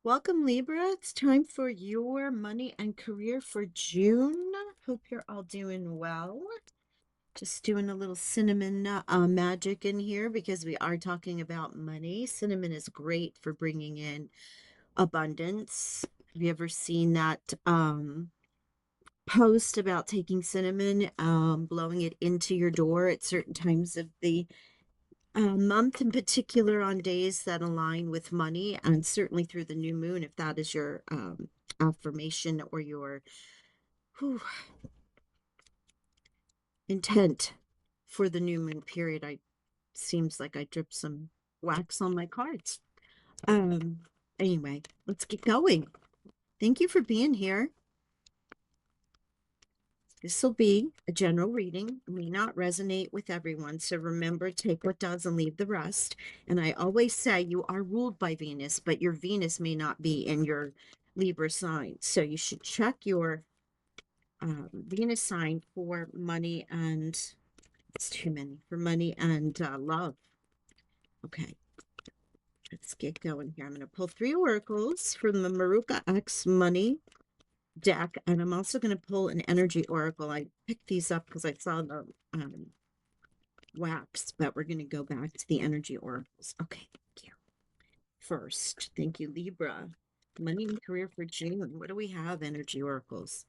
Welcome, Libra. It's time for your money and career for June. Hope you're all doing well. Just doing a little cinnamon magic in here because we are talking about money. Cinnamon is great for bringing in abundance. Have you ever seen that post about taking cinnamon, blowing it into your door at certain times of the month, in particular on days that align with money, and certainly through the new moon, if that is your affirmation or your whew, intent for the new moon period. I seems like I dripped some wax on my cards. Um, anyway, let's get going. Thank you for being here. This will be a general reading, may not resonate with everyone. So remember, take what does and leave the rest. And I always say you are ruled by Venus, but your Venus may not be in your Libra sign. So you should check your Venus sign for money and it's too many for money and love. Okay, let's get going here. I'm going to pull 3 oracles from the Maruka X Money deck, and I'm also going to pull an energy oracle. I picked these up because I saw the wax, but we're going to go back to the energy oracles. Okay, thank you. First, thank you, Libra. Money and career for June. What do we have, energy oracles?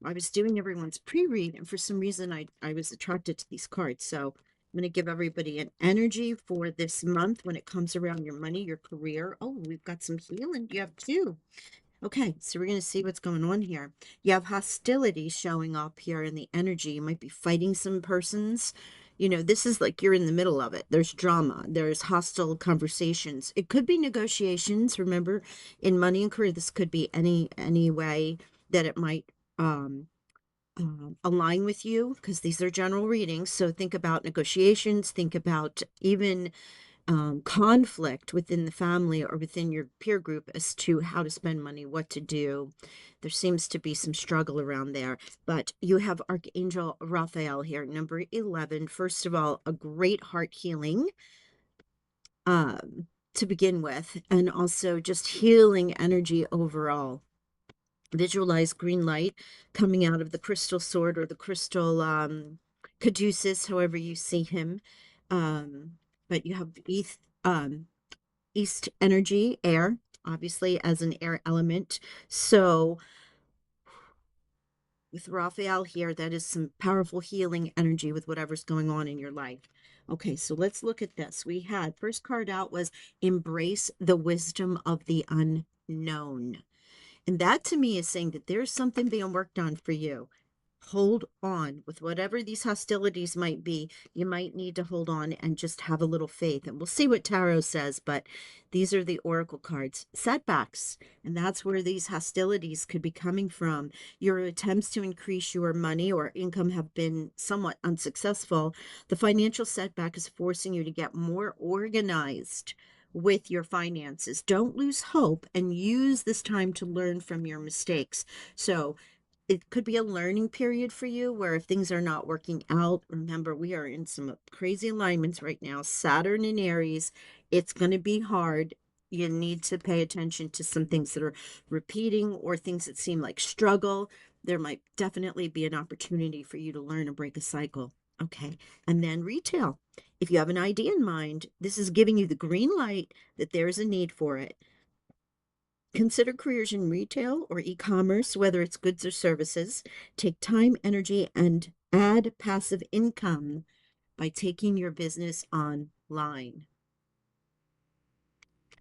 I was doing everyone's pre-read, and for some reason I was attracted to these cards. So I'm going to give everybody an energy for this month when it comes around your money, your career. Oh, we've got some healing. You have 2. Okay, so we're going to see what's going on here. You have hostility showing up here in the energy. You might be fighting some persons. You know, this is like you're in the middle of it. There's drama. There's hostile conversations. It could be negotiations. Remember, in money and career, this could be any way that it might um, align with you because these are general readings. So think about negotiations. Think about even conflict within the family or within your peer group as to how to spend money, what to do. There seems to be some struggle around there, but you have Archangel Raphael here, number 11. First of all, a great heart healing to begin with, and also just healing energy overall. Visualize green light coming out of the crystal sword or the crystal caduceus, however you see him. But you have east energy, air, obviously, as an air element. So with Raphael here, that is some powerful healing energy with whatever's going on in your life. Okay, so let's look at this. We had first card out was embrace the wisdom of the unknown. And that to me is saying that there's something being worked on for you. Hold on with whatever these hostilities might be. You might need to hold on and just have a little faith. And we'll see what tarot says, but these are the oracle cards. Setbacks. And that's where these hostilities could be coming from. Your attempts to increase your money or income have been somewhat unsuccessful. The financial setback is forcing you to get more organized with your finances. Don't lose hope and use this time to learn from your mistakes. So it could be a learning period for you where if things are not working out, remember we are in some crazy alignments right now. Saturn in Aries, it's going to be hard. You need to pay attention to some things that are repeating or things that seem like struggle. There might definitely be an opportunity for you to learn and break a cycle. Okay. And then retail. If you have an idea in mind, this is giving you the green light that there's a need for it. Consider careers in retail or e-commerce, whether it's goods or services. Take time, energy, and add passive income by taking your business online.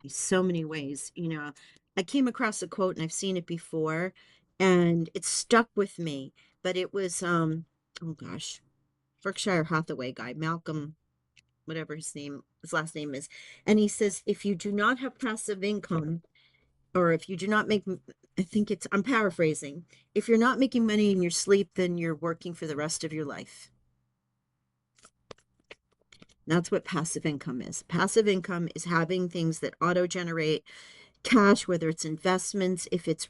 In so many ways, you know, I came across a quote and I've seen it before and it stuck with me, but it was, oh gosh, Berkshire Hathaway guy, Malcolm, whatever his last name is. And he says, if you do not have passive income, or if you do not make, I think it's, I'm paraphrasing, if you're not making money in your sleep, then you're working for the rest of your life. That's what passive income is. Passive income is having things that auto generate cash, whether it's investments, if it's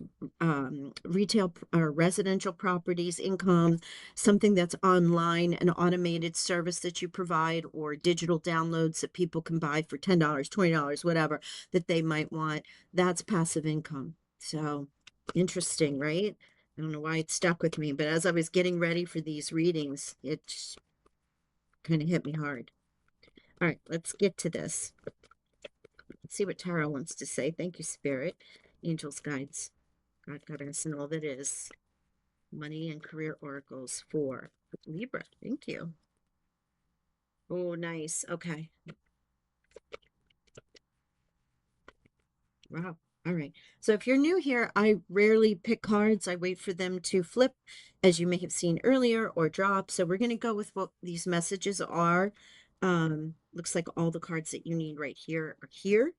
retail or residential properties, income, something that's online, an automated service that you provide, or digital downloads that people can buy for $10, $20, whatever that they might want. That's passive income. So interesting, right? I don't know why it stuck with me, but as I was getting ready for these readings, it just kind of hit me hard. All right, let's get to this. Let's see what Tara wants to say. Thank you, Spirit, angels, guides, God, Goddess, and all that is. Money and career oracles for Libra. Thank you. Oh, nice. Okay. Wow. All right. So if you're new here, I rarely pick cards. I wait for them to flip, as you may have seen earlier, or drop. So we're going to go with what these messages are. Looks like all the cards that you need right here are here.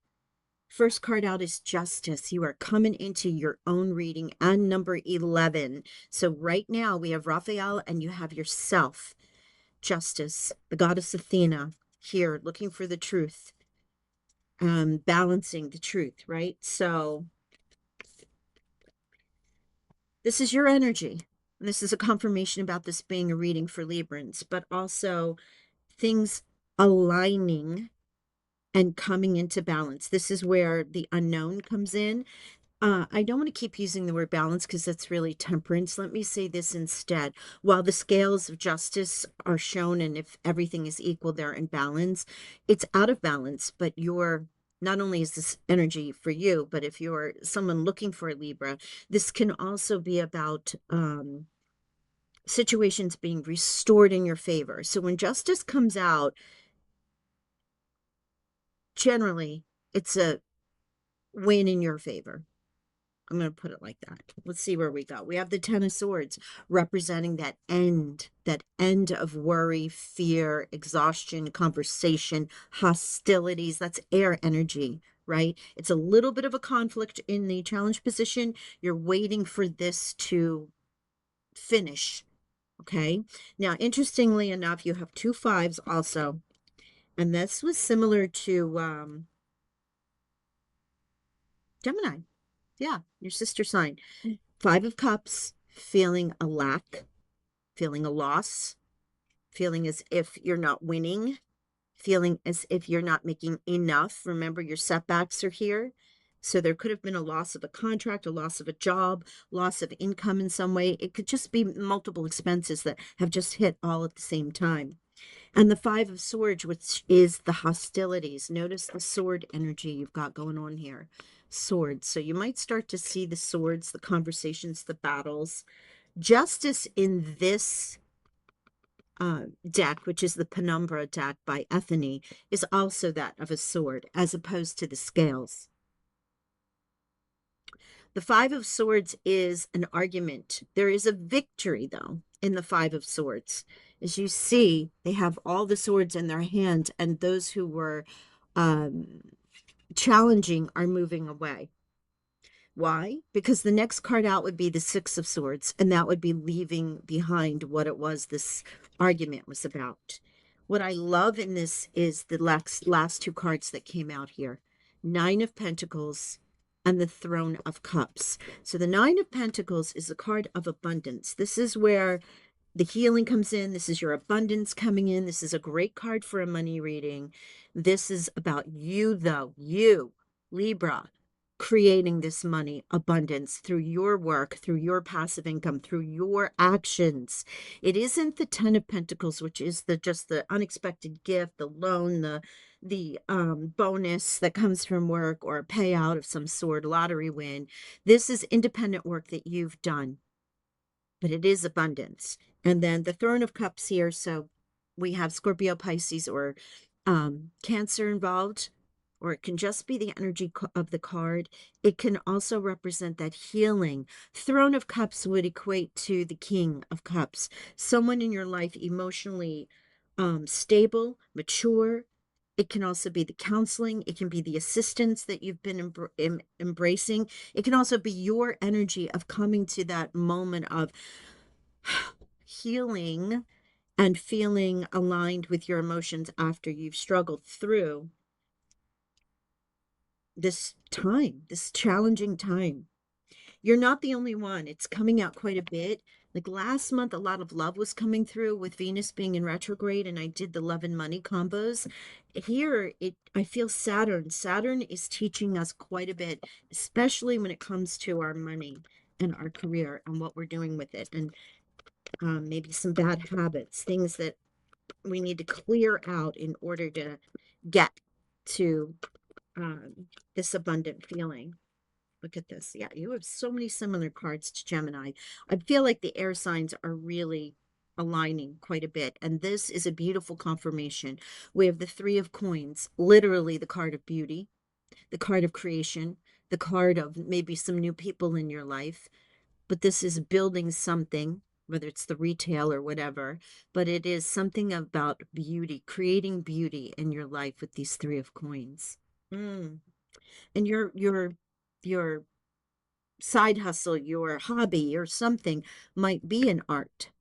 First card out is Justice. You are coming into your own reading and number 11. So right now we have Raphael and you have yourself. Justice, the goddess Athena, here looking for the truth, balancing the truth, right? So this is your energy. And this is a confirmation about this being a reading for Librans, but also things aligning and coming into balance. This is where the unknown comes in. I don't want to keep using the word balance because that's really temperance. Let me say this instead. While the scales of justice are shown, and if everything is equal, they're in balance, it's out of balance. But you're not only is this energy for you, but if you're someone looking for a Libra, this can also be about situations being restored in your favor. So when justice comes out, generally, it's a win in your favor. I'm going to put it like that. Let's see where we go. We have the Ten of Swords representing that end of worry, fear, exhaustion, conversation, hostilities. That's air energy, right? It's a little bit of a conflict in the challenge position. You're waiting for this to finish. Okay. Now, interestingly enough, you have two fives also. And this was similar to Gemini. Yeah, your sister sign. Five of Cups, feeling a lack, feeling a loss, feeling as if you're not winning, feeling as if you're not making enough. Remember, your setbacks are here. So there could have been a loss of a contract, a loss of a job, loss of income in some way. It could just be multiple expenses that have just hit all at the same time. And the Five of Swords, which is the hostilities. Notice the sword energy you've got going on here. Swords. So you might start to see the swords, the conversations, the battles. Justice in this deck, which is the Penumbra deck by Ethony, is also that of a sword, as opposed to the scales. The Five of Swords is an argument. There is a victory, though, in the Five of Swords. As you see, they have all the swords in their hand, and those who were challenging are moving away. Why? Because the next card out would be the Six of Swords, and that would be leaving behind what it was this argument was about. What I love in this is the last two cards that came out here. Nine of Pentacles and the Throne of Cups. So the Nine of Pentacles is a card of abundance. This is where the healing comes in. This is your abundance coming in. This is a great card for a money reading. This is about you, though. You, Libra, creating this money abundance through your work, through your passive income, through your actions. It isn't the Ten of Pentacles, which is just the unexpected gift, the loan, the bonus that comes from work, or a payout of some sort, lottery win. This is independent work that you've done, but it is abundance. And then the Throne of Cups here. So we have Scorpio, Pisces, or Cancer involved, or it can just be the energy of the card. It can also represent that healing. Throne of Cups would equate to the King of Cups, someone in your life emotionally stable, mature. It can also be the counseling. It can be the assistance that you've been embracing. It can also be your energy of coming to that moment of healing and feeling aligned with your emotions after you've struggled through this time, this challenging time. You're not the only one. It's coming out quite a bit. Like last month, a lot of love was coming through with Venus being in retrograde, and I did the love and money combos. Here, I feel Saturn. Saturn is teaching us quite a bit, especially when it comes to our money and our career and what we're doing with it, and maybe some bad habits, things that we need to clear out in order to get to this abundant feeling. Look at this. Yeah, you have so many similar cards to Gemini. I feel like the air signs are really aligning quite a bit. And this is a beautiful confirmation. We have the Three of Coins, literally the card of beauty, the card of creation, the card of maybe some new people in your life. But this is building something, whether it's the retail or whatever, but it is something about beauty, creating beauty in your life with these Three of Coins. Mm. And your side hustle, your hobby, or something might be an art.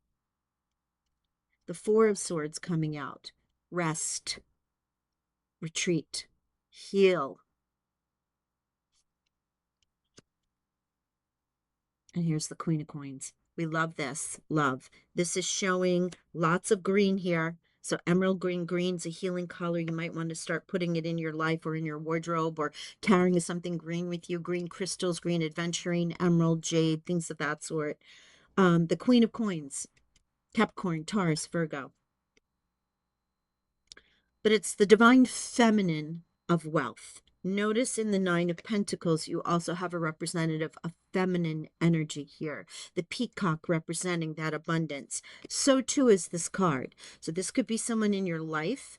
The Four of Swords coming out. Rest, retreat, heal. And here's the Queen of Coins. We love this. Love. This is showing lots of green here. So emerald green's a healing color. You might want to start putting it in your life or in your wardrobe or carrying something green with you. Green crystals, green aventurine, emerald, jade, things of that sort. The Queen of Coins. Capricorn, Taurus, Virgo. But it's the divine feminine of wealth. Notice in the Nine of Pentacles, you also have a representative of feminine energy here. The peacock representing that abundance. So too is this card. So this could be someone in your life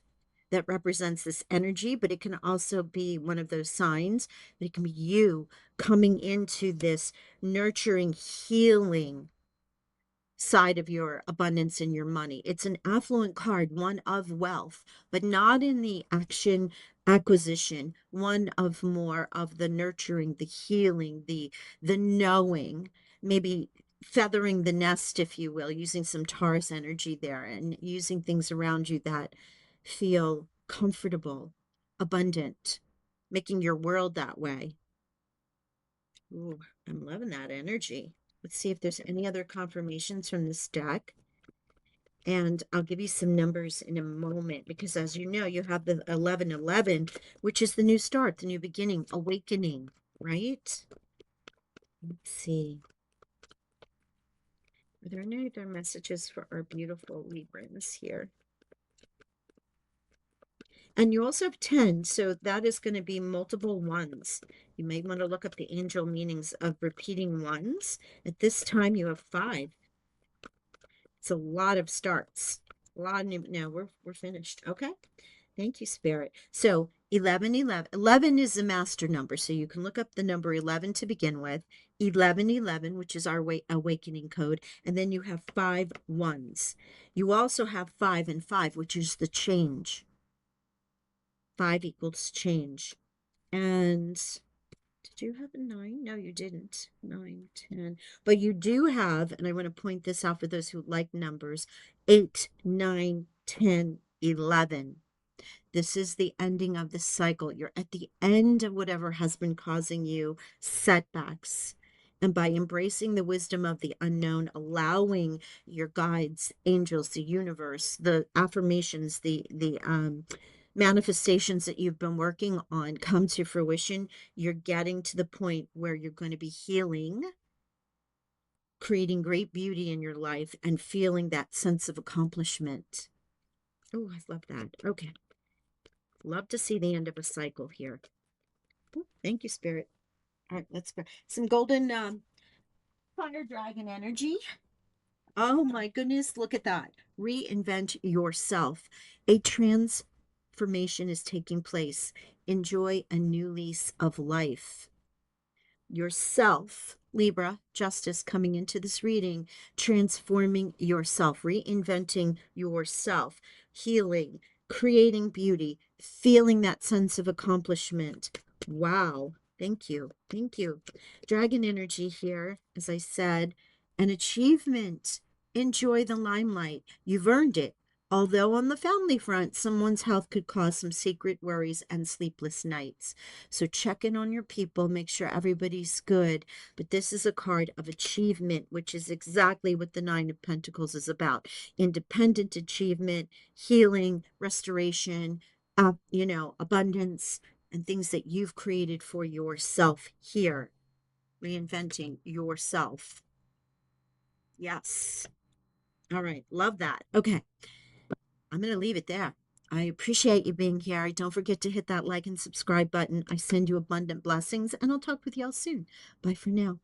that represents this energy, but it can also be one of those signs that it can be you coming into this nurturing, healing side of your abundance and your money. It's an affluent card, one of wealth, but not in the action acquisition, one of more of the nurturing, the healing, the knowing, maybe feathering the nest, if you will, using some Taurus energy there and using things around you that feel comfortable, abundant, making your world that way. Ooh, I'm loving that energy. Let's see if there's any other confirmations from this deck. And I'll give you some numbers in a moment because, as you know, you have the 1111, which is the new start, the new beginning, awakening, right? Let's see. Are there any other messages for our beautiful Librans here? And you also have 10, so that is going to be multiple ones. You may want to look up the angel meanings of repeating ones. At this time, you have 5. It's a lot of starts. A lot of new. No, we're finished. Okay. Thank you, Spirit. So 11 is a master number. So you can look up the number 11 to begin with. 1111, which is our awakening code. And then you have 5 ones. You also have 5 and 5, which is the change. 5 equals change. And did you have a 9? No, you didn't. 9, 10. But you do have, and I want to point this out for those who like numbers, 8, 9, 10, 11. This is the ending of the cycle. You're at the end of whatever has been causing you setbacks. And by embracing the wisdom of the unknown, allowing your guides, angels, the universe, the affirmations, the manifestations that you've been working on come to fruition, you're getting to the point where you're going to be healing, creating great beauty in your life, and feeling that sense of accomplishment. Oh, I love that. Okay. Love to see the end of a cycle here. Ooh, thank you, Spirit. All right, let's go. Some golden fire dragon energy. Oh my goodness, look at that. Reinvent yourself. A transformation is taking place. Enjoy a new lease of life. Yourself, Libra, justice coming into this reading, transforming yourself, reinventing yourself, healing, creating beauty, feeling that sense of accomplishment. Wow. Thank you. Thank you. Dragon energy here, as I said, an achievement. Enjoy the limelight. You've earned it. Although on the family front, someone's health could cause some secret worries and sleepless nights. So check in on your people, make sure everybody's good. But this is a card of achievement, which is exactly what the Nine of Pentacles is about. Independent achievement, healing, restoration, abundance, and things that you've created for yourself here. Reinventing yourself. Yes. All right. Love that. Okay. I'm going to leave it there. I appreciate you being here. Don't forget to hit that like and subscribe button. I send you abundant blessings, and I'll talk with y'all soon. Bye for now.